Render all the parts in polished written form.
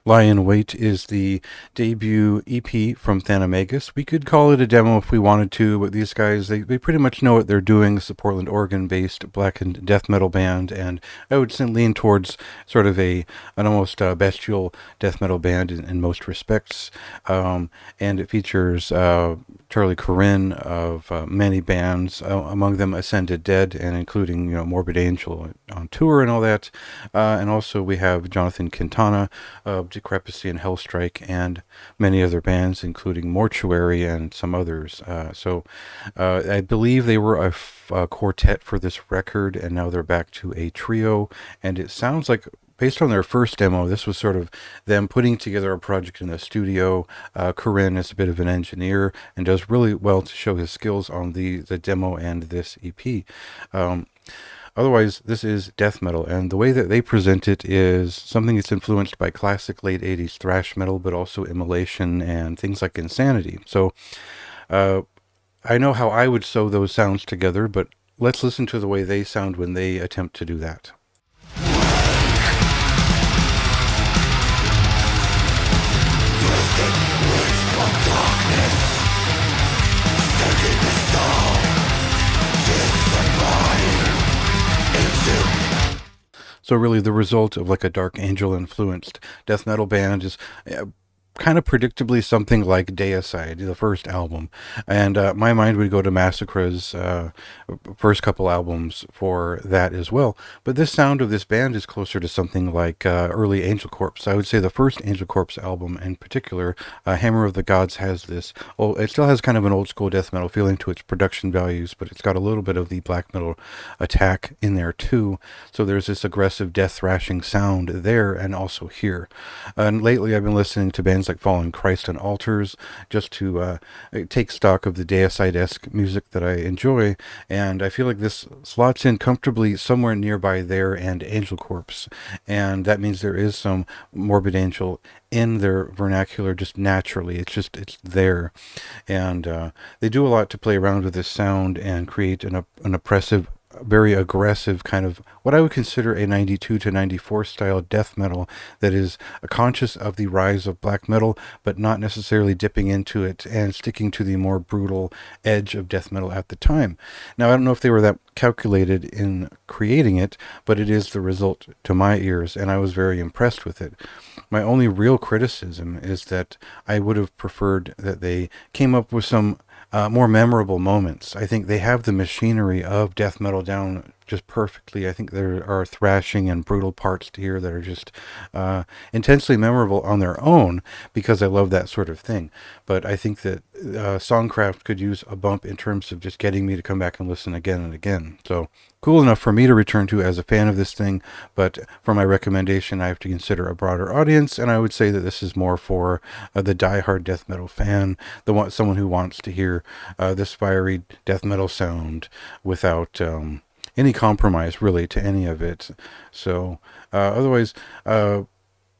Lie in Wait is the debut EP from Thanamagus. We could call it a demo if we wanted to, but these guys, they pretty much know what they're doing. It's a Portland, Oregon-based black and death metal band, and I would lean towards sort of an almost bestial death metal band in most respects. And it features Charlie Corinne of many bands, among them Ascended Dead, and including Morbid Angel on tour and all that. And also we have Jonathan Quintana of Decrepacy and Hellstrike, and many other bands, including Mortuary and some others. So I believe they were a quartet for this record, and now they're back to a trio. And it sounds like, based on their first demo, this was sort of them putting together a project in the studio. Corinne is a bit of an engineer and does really well to show his skills on the demo and this EP. Otherwise, this is death metal, and the way that they present it is something that's influenced by classic late 80s thrash metal, but also Immolation and things like Insanity. So I know how I would sew those sounds together, but let's listen to the way they sound when they attempt to do that. So really the result of like a Dark Angel influenced death metal band is kind of predictably something like Deicide, the first album. And my mind would go to Massacre's first couple albums for that as well. But this sound of this band is closer to something like early Angel Corpse. I would say the first Angel Corpse album in particular, Hammer of the Gods, has this. Oh, it still has kind of an old school death metal feeling to its production values, but it's got a little bit of the black metal attack in there too. So there's this aggressive death thrashing sound there and also here. And lately I've been listening to bands like Fallen Christ and Altars, just to take stock of the Deicide-esque music that I enjoy, and I feel like this slots in comfortably somewhere nearby there and Angel Corpse, and that means there is some Morbid Angel in their vernacular just naturally. It's there, and they do a lot to play around with this sound and create an oppressive, very aggressive kind of what I would consider a 92 to 94 style death metal that is conscious of the rise of black metal, but not necessarily dipping into it and sticking to the more brutal edge of death metal at the time. Now, I don't know if they were that calculated in creating it, but it is the result to my ears, and I was very impressed with it. My only real criticism is that I would have preferred that they came up with some more memorable moments. I think they have the machinery of death metal down just perfectly. I think there are thrashing and brutal parts here that are just intensely memorable on their own because I love that sort of thing. But I think that Songcraft could use a bump in terms of just getting me to come back and listen again and again. So cool enough for me to return to as a fan of this thing, but for my recommendation, I have to consider a broader audience, and I would say that this is more for the diehard death metal fan, someone who wants to hear this fiery death metal sound without any compromise really to any of it. So otherwise,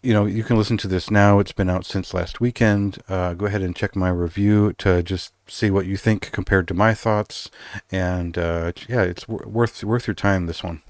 you can listen to this now. It's been out since last weekend. Go ahead and check my review to just see what you think compared to my thoughts. And yeah, it's worth your time, this one.